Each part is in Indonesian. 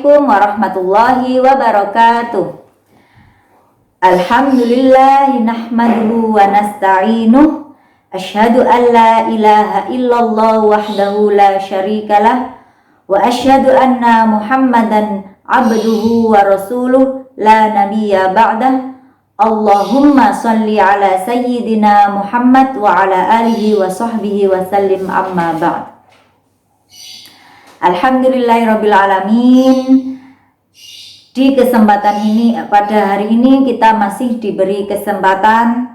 Assalamualaikum warahmatullahi wabarakatuh. Alhamdulillahi nahmaduhu wa nasta'inuh. Asyhadu an la ilaha illallah wahdahu la syarikalah. Wa asyhadu anna Muhammadan abduhu wa rasuluh la nabiyya ba'dah. Allahumma salli ala sayyidina Muhammad wa ala alihi wa sahbihi wa sallim, amma ba'd. Alhamdulillahirabbil alamin. Di kesempatan ini, pada hari ini kita masih diberi kesempatan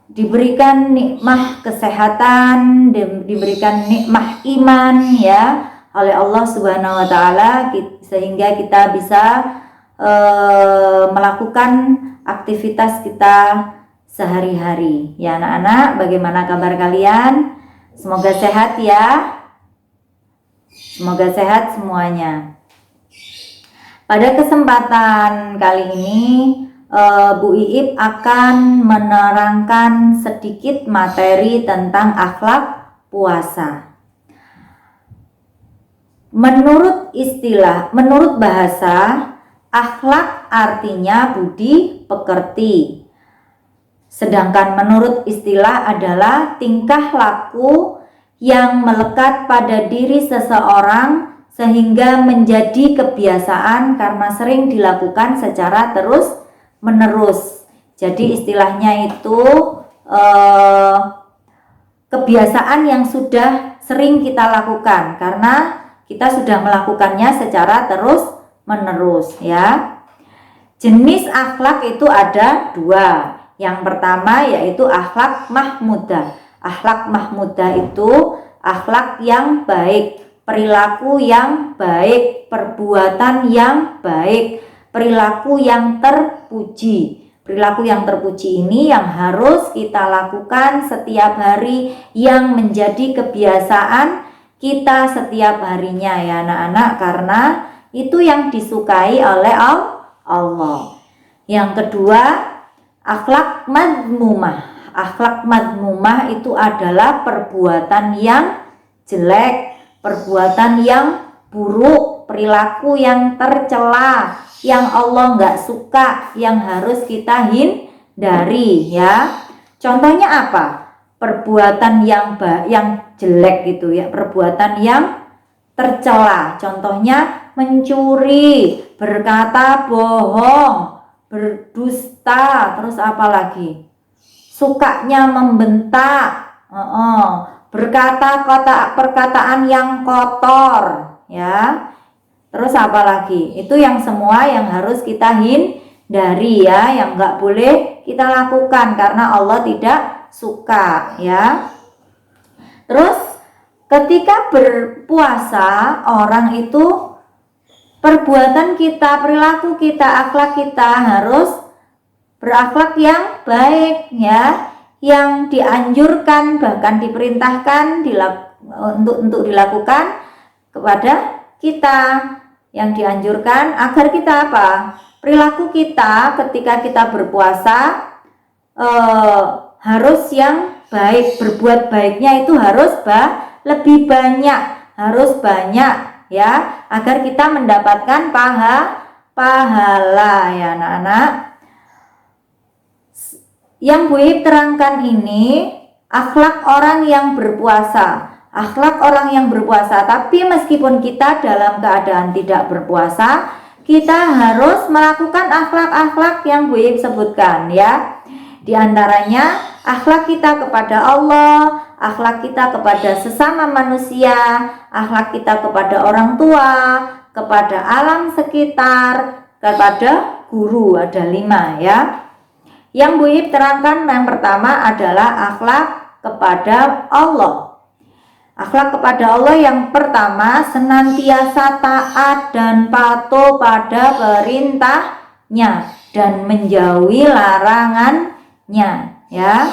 diberikan nikmah kesehatan, diberikan nikmah iman ya oleh Allah Subhanahu wa taala, sehingga kita bisa melakukan aktivitas kita sehari-hari. Ya anak-anak, bagaimana kabar kalian? Semoga sehat ya. Semoga sehat semuanya. Pada kesempatan kali ini Bu Iip akan menerangkan sedikit materi tentang akhlak puasa. Menurut bahasa, akhlak artinya budi pekerti. Sedangkan menurut istilah adalah tingkah laku yang melekat pada diri seseorang sehingga menjadi kebiasaan karena sering dilakukan secara terus-menerus. Jadi istilahnya itu kebiasaan yang sudah sering kita lakukan karena kita sudah melakukannya secara terus-menerus ya. Jenis akhlak itu ada dua. Yang pertama yaitu akhlak mahmudah. Akhlak mahmudah itu akhlak yang baik, perilaku yang baik, perbuatan yang baik, perilaku yang terpuji. Perilaku yang terpuji ini yang harus kita lakukan setiap hari, yang menjadi kebiasaan kita setiap harinya ya anak-anak, karena itu yang disukai oleh Allah. Yang kedua, akhlak madmumah. Akhlak madmumah itu adalah perbuatan yang jelek, perbuatan yang buruk, perilaku yang tercela, yang Allah nggak suka, yang harus kita hindari ya. Contohnya apa? Perbuatan yang jelek gitu ya, perbuatan yang tercela. Contohnya mencuri, berkata bohong, berdusta, terus apa lagi? Sukanya membentak, berkata perkataan yang kotor ya. Terus apa lagi? Itu yang semua yang harus kita hindari ya, yang nggak boleh kita lakukan karena Allah tidak suka ya. Terus ketika berpuasa, orang itu perbuatan kita, perilaku kita, akhlak kita harus berakhlak yang baik ya, yang dianjurkan bahkan diperintahkan untuk dilakukan kepada kita, yang dianjurkan agar kita apa? Perilaku kita ketika kita berpuasa harus yang baik, berbuat baiknya itu harus lebih banyak, harus banyak ya, agar kita mendapatkan pahala ya anak-anak. Yang Bu Iip terangkan ini akhlak orang yang berpuasa. Akhlak orang yang berpuasa, tapi meskipun kita dalam keadaan tidak berpuasa, kita harus melakukan akhlak-akhlak yang Bu Iip sebutkan ya. Di antaranya akhlak kita kepada Allah, akhlak kita kepada sesama manusia, akhlak kita kepada orang tua, kepada alam sekitar, kepada guru. Ada 5 ya. Yang Bu Iip terangkan yang pertama adalah akhlak kepada Allah. Akhlak kepada Allah yang pertama, senantiasa taat dan patuh pada perintahnya dan menjauhi larangannya ya.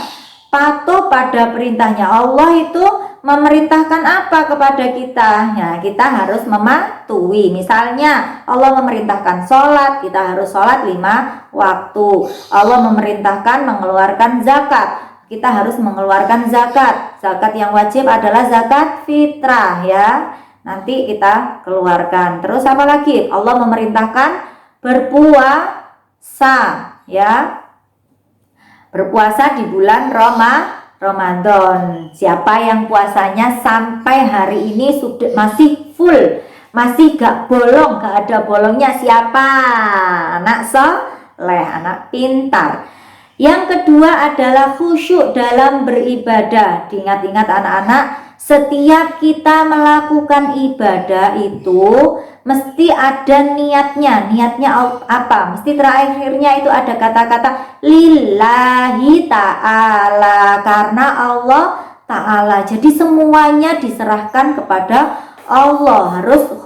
Patuh pada perintahnya. Allah itu memerintahkan apa kepada kita? Ya, kita harus mematuhi. Misalnya Allah memerintahkan sholat, kita harus sholat 5 waktu. Allah memerintahkan mengeluarkan zakat, kita harus mengeluarkan zakat. Zakat yang wajib adalah zakat fitrah ya. nanti kita keluarkan. Terus apa lagi? Allah memerintahkan berpuasa, ya. Berpuasa di bulan Ramadan. Siapa yang puasanya sampai hari ini sudah masih full, masih gak bolong, gak ada bolongnya, siapa? Anak soleh, anak pintar. Yang kedua adalah khusyuk dalam beribadah. Diingat-ingat anak-anak, setiap kita melakukan ibadah itu mesti ada niatnya. Niatnya apa? Mesti terakhirnya itu ada kata-kata lillahi ta'ala, karena Allah ta'ala. Jadi semuanya diserahkan kepada Allah, harus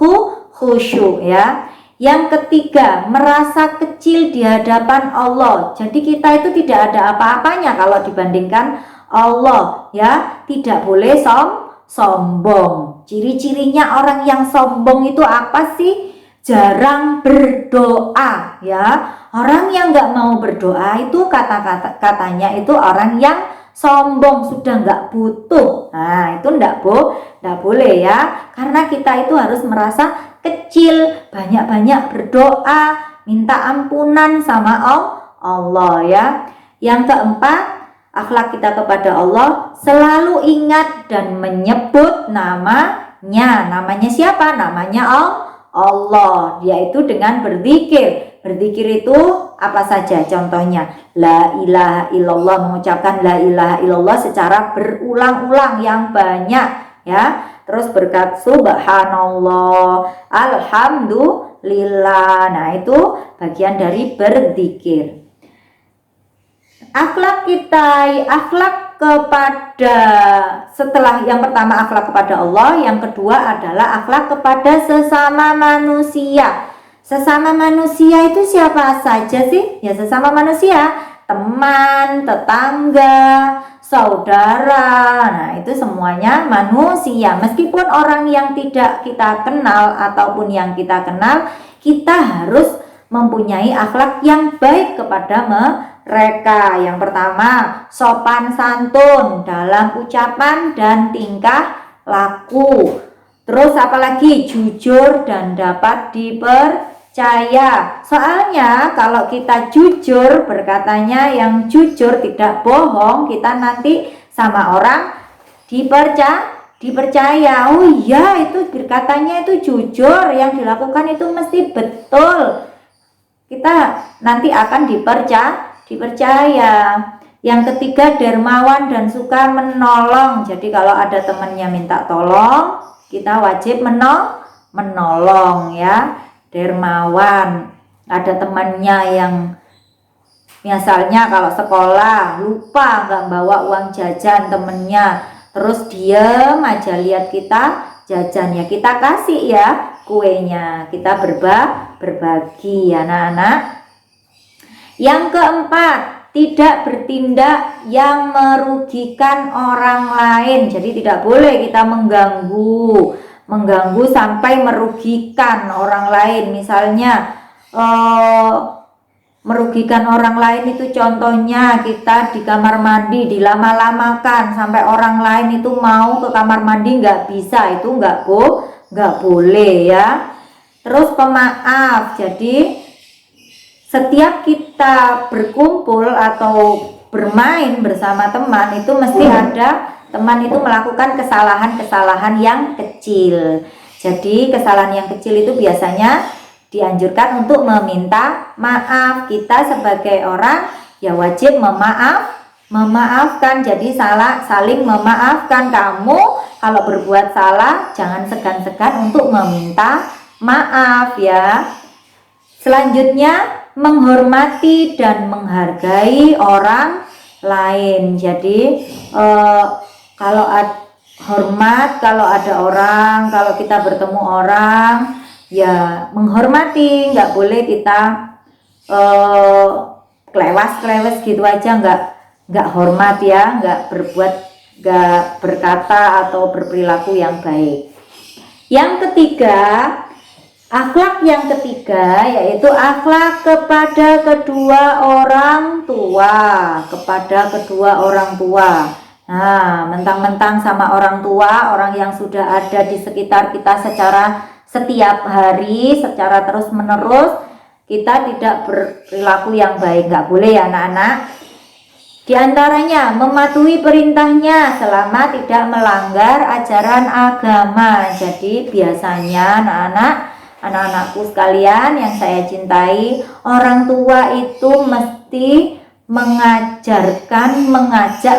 khusyuk, ya. Yang ketiga, merasa kecil di hadapan Allah. Jadi kita itu tidak ada apa-apanya kalau dibandingkan Allah, ya. Tidak boleh sombong. Ciri-cirinya orang yang sombong itu apa sih? Jarang berdoa, ya. Orang yang nggak mau berdoa itu katanya itu orang yang sombong, sudah nggak butuh. Nah, itu nggak boleh, ya. Karena kita itu harus merasa kecil, banyak-banyak berdoa, minta ampunan sama Allah, ya. Yang keempat, akhlak kita kepada Allah, selalu ingat dan menyebut namanya. Namanya siapa? Namanya Allah, yaitu dengan berzikir. Berzikir itu apa saja? Contohnya, la ilaha illallah, mengucapkan la ilaha illallah secara berulang-ulang yang banyak, ya. Terus berkat subhanallah, alhamdulillah. Nah, itu bagian dari berzikir. Akhlak kita, akhlak kepada, setelah yang pertama akhlak kepada Allah, yang kedua adalah akhlak kepada sesama manusia. Sesama manusia itu siapa saja sih? Ya, sesama manusia, teman, tetangga, saudara. Nah, itu semuanya manusia. Meskipun orang yang tidak kita kenal ataupun yang kita kenal, kita harus mempunyai akhlak yang baik kepada mereka. Yang pertama, sopan santun dalam ucapan dan tingkah laku. Terus apalagi? Jujur dan dapat dipercaya. Soalnya kalau kita jujur, berkatanya yang jujur, tidak bohong, kita nanti sama orang dipercaya. Oh iya, itu berkatanya itu jujur, yang dilakukan itu mesti betul. Kita nanti akan dipercaya. Yang ketiga, dermawan dan suka menolong. Jadi kalau ada temannya minta tolong, kita wajib menolong, ya. Dermawan. Ada temannya yang misalnya kalau sekolah lupa nggak bawa uang jajan temennya, terus diem aja lihat kita jajan, ya kita kasih, ya, kuenya. Kita berbagi, anak-anak. Yang keempat, tidak bertindak yang merugikan orang lain. Jadi tidak boleh kita mengganggu sampai merugikan orang lain. Misalnya merugikan orang lain itu contohnya kita di kamar mandi dilama-lamakan sampai orang lain itu mau ke kamar mandi nggak bisa, itu nggak boleh, ya. Terus pemaaf. Jadi setiap kita berkumpul atau bermain bersama teman itu mesti ada teman itu melakukan kesalahan-kesalahan yang kecil. Jadi kesalahan yang kecil itu biasanya dianjurkan untuk meminta maaf. Kita sebagai orang ya wajib memaafkan. Jadi saling memaafkan. Kamu kalau berbuat salah jangan segan-segan untuk meminta maaf, ya. Selanjutnya, menghormati dan menghargai orang lain. Jadi kalau hormat, kalau ada orang, kalau kita bertemu orang, ya menghormati. Nggak boleh kita klewas gitu aja, nggak hormat, ya, nggak berkata atau berperilaku yang baik. Yang ketiga, akhlak yang ketiga yaitu akhlak kepada kedua orang tua. Nah, mentang-mentang sama orang tua, orang yang sudah ada di sekitar kita secara setiap hari, secara terus-menerus, kita tidak berperilaku yang baik. Nggak boleh ya anak-anak. Di antaranya mematuhi perintahnya selama tidak melanggar ajaran agama. Jadi biasanya anak-anakku sekalian yang saya cintai, orang tua itu mesti mengajak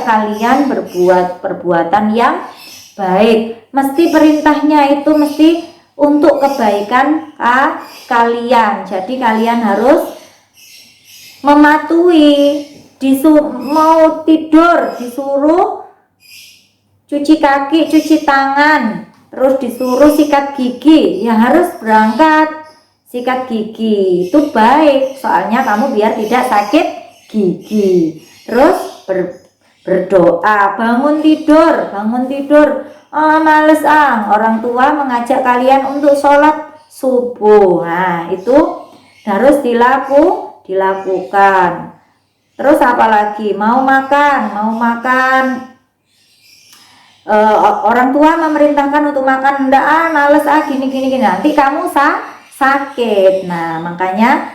kalian berbuat perbuatan yang baik. Mesti perintahnya itu mesti untuk kebaikan kalian. Jadi kalian harus mematuhi. Mau tidur disuruh cuci kaki, cuci tangan, terus disuruh sikat gigi, ya harus berangkat sikat gigi. Itu baik, soalnya kamu biar tidak sakit gigi. Terus berdoa, bangun tidur, males orang tua mengajak kalian untuk sholat subuh. Nah, itu harus dilakukan. Terus apalagi mau makan, orang tua memerintahkan untuk makan, enggak males gini, nanti kamu sakit. Nah, makanya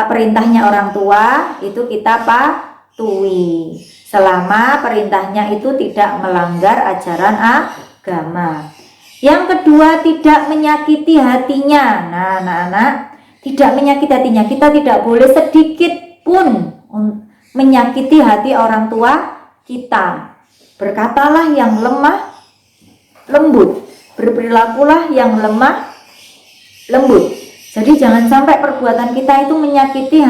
perintahnya orang tua itu kita patuhi selama perintahnya itu tidak melanggar ajaran agama. Yang kedua, tidak menyakiti hatinya. Nah, anak-anak, tidak menyakiti hatinya, kita tidak boleh sedikit pun menyakiti hati orang tua kita. Berkatalah yang lemah lembut, berperilakulah yang lemah lembut. Jadi jangan sampai perbuatan kita itu menyakiti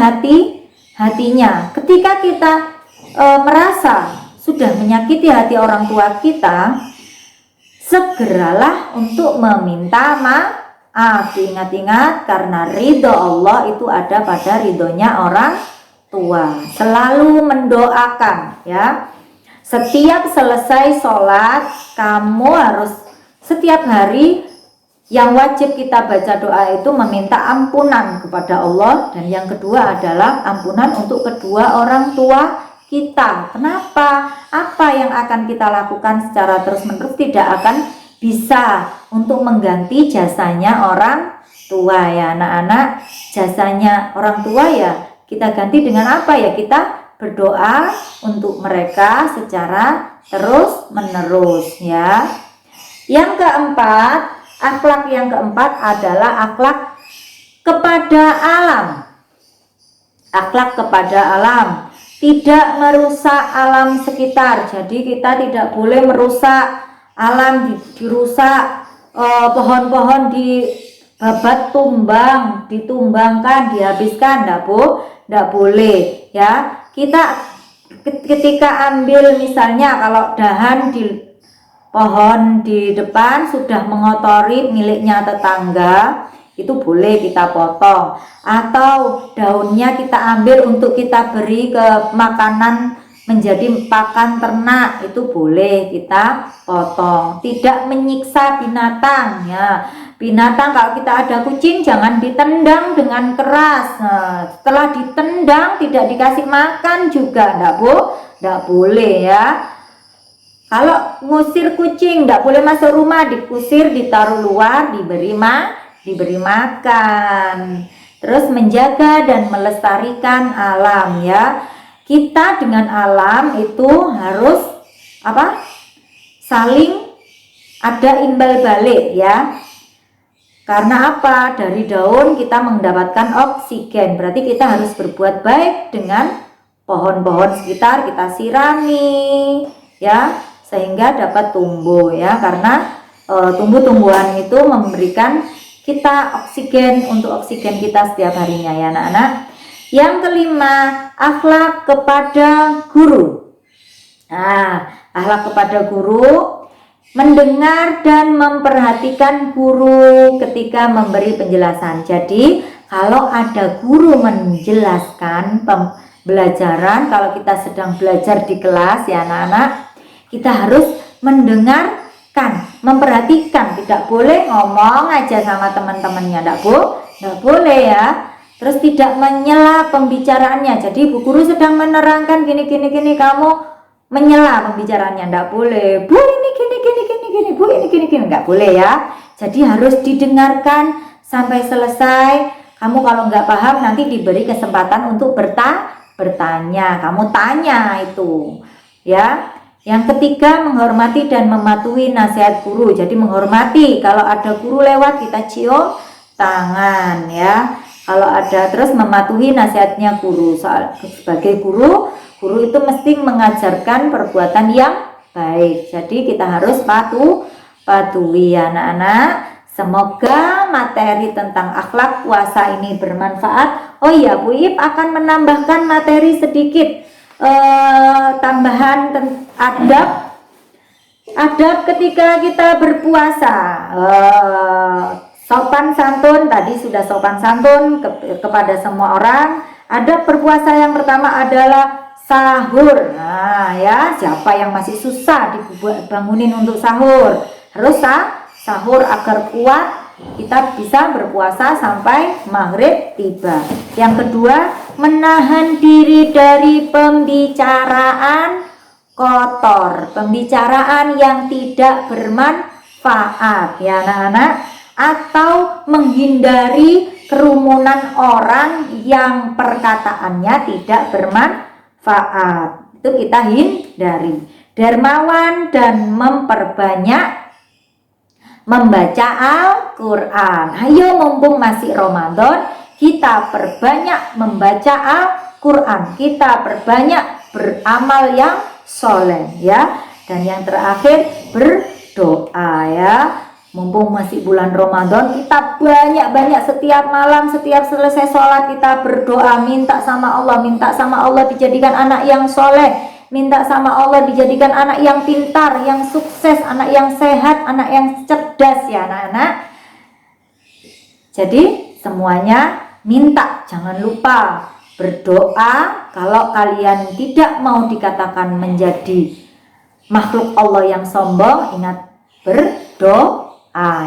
hatinya. Ketika kita merasa sudah menyakiti hati orang tua kita, segeralah untuk meminta maaf. Ingat-ingat, karena ridho Allah itu ada pada ridhonya orang tua. Selalu mendoakan ya. Setiap selesai sholat, kamu harus setiap hari yang wajib kita baca doa itu meminta ampunan kepada Allah. Dan yang kedua adalah ampunan untuk kedua orang tua kita. Kenapa? Apa yang akan kita lakukan secara terus-menerus tidak akan bisa untuk mengganti jasanya orang tua ya anak-anak. Jasanya orang tua ya kita ganti dengan apa ya? Kita berdoa untuk mereka secara terus-menerus ya. Yang keempat, akhlak yang keempat adalah akhlak kepada alam. Akhlak kepada alam, tidak merusak alam sekitar. Jadi kita tidak boleh merusak alam, dirusak pohon-pohon dibabat, ditumbangkan, dihabiskan, enggak boleh ya. Kita ketika ambil misalnya kalau dahan di pohon di depan sudah mengotori miliknya tetangga, itu boleh kita potong. Atau daunnya kita ambil untuk kita beri ke makanan menjadi pakan ternak, itu boleh kita potong. Tidak menyiksa binatang ya. Binatang kalau kita ada kucing jangan ditendang dengan keras. Nah, setelah ditendang tidak dikasih makan juga enggak boleh ya. Kalau ngusir kucing enggak boleh masuk rumah, dikusir, ditaruh luar, diberi makan. Terus menjaga dan melestarikan alam ya. Kita dengan alam itu harus saling ada imbal balik ya. Karena apa? Dari daun kita mendapatkan oksigen. Berarti kita harus berbuat baik dengan pohon-pohon sekitar, kita sirami ya, sehingga dapat tumbuh ya. Karena tumbuh-tumbuhan itu memberikan kita oksigen untuk oksigen kita setiap harinya ya anak-anak. Yang kelima, akhlak kepada guru. Nah, akhlak kepada guru, mendengar dan memperhatikan guru ketika memberi penjelasan. Jadi kalau ada guru menjelaskan pembelajaran, kalau kita sedang belajar di kelas ya anak-anak, kita harus mendengarkan, memperhatikan. Tidak boleh ngomong aja sama teman-temannya, enggak boleh ya. Terus tidak menyela pembicaraannya. Jadi bu guru sedang menerangkan gini, kamu menyela pembicaranya, enggak boleh. Bu ini gini, bu ini gini, enggak boleh ya. Jadi harus didengarkan sampai selesai. Kamu kalau nggak paham nanti diberi kesempatan untuk bertanya. Kamu tanya itu, ya. Yang ketiga, menghormati dan mematuhi nasihat guru. Jadi menghormati, kalau ada guru lewat kita cium tangan, ya. Kalau ada, terus mematuhi nasihatnya guru. Sebagai guru itu mesti mengajarkan perbuatan yang baik. Jadi kita harus patuhi anak-anak. Semoga materi tentang akhlak puasa ini bermanfaat. Oh iya, Bu Ip akan menambahkan materi sedikit tambahan adab ketika kita berpuasa. Sopan santun, tadi sudah sopan santun kepada semua orang. Adab berpuasa yang pertama adalah sahur. Nah ya, siapa yang masih susah dibangunin untuk sahur, harus sahur agar kuat kita bisa berpuasa sampai maghrib tiba. Yang kedua, menahan diri dari pembicaraan kotor, pembicaraan yang tidak bermanfaat ya anak-anak, atau menghindari kerumunan orang yang perkataannya tidak bermanfaat. Itu kita hindari. Dermawan dan memperbanyak membaca Al-Quran. Ayo mumpung masih Ramadan, kita perbanyak membaca Al-Quran, kita perbanyak beramal yang soleh ya. Dan yang terakhir berdoa ya. Mumpung masih bulan Ramadan, kita banyak-banyak setiap malam, setiap selesai sholat kita berdoa, minta sama Allah dijadikan anak yang soleh, minta sama Allah dijadikan anak yang pintar, yang sukses, anak yang sehat, anak yang cerdas ya anak-anak. Jadi semuanya minta, jangan lupa berdoa. Kalau kalian tidak mau dikatakan menjadi makhluk Allah yang sombong, ingat berdoa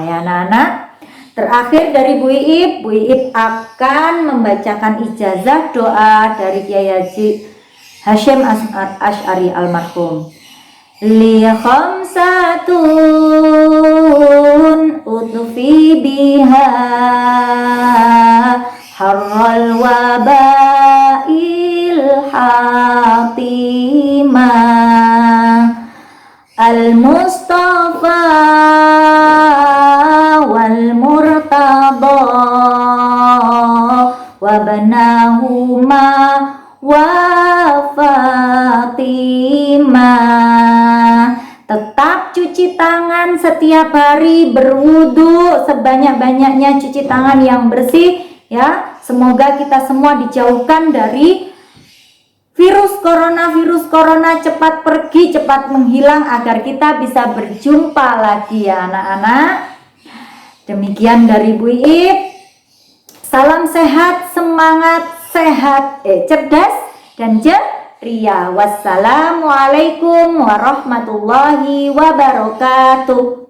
ya anak-anak. Terakhir dari Bu Iip akan membacakan ijazah doa dari Kiai Haji Hasyim Asy'ari almarhum. Li khamsatun utfi biha harral wabail hatimah al-Mustafa wal Murtada wa banahuma wa Fatimah. Tetap cuci tangan setiap hari, berwudu sebanyak-banyaknya, cuci tangan yang bersih ya. Semoga kita semua dijauhkan dari virus corona cepat pergi, cepat menghilang agar kita bisa berjumpa lagi ya anak-anak. Demikian dari Bu Iip. Salam sehat, semangat, sehat, cerdas dan ceria. Wassalamualaikum warahmatullahi wabarakatuh.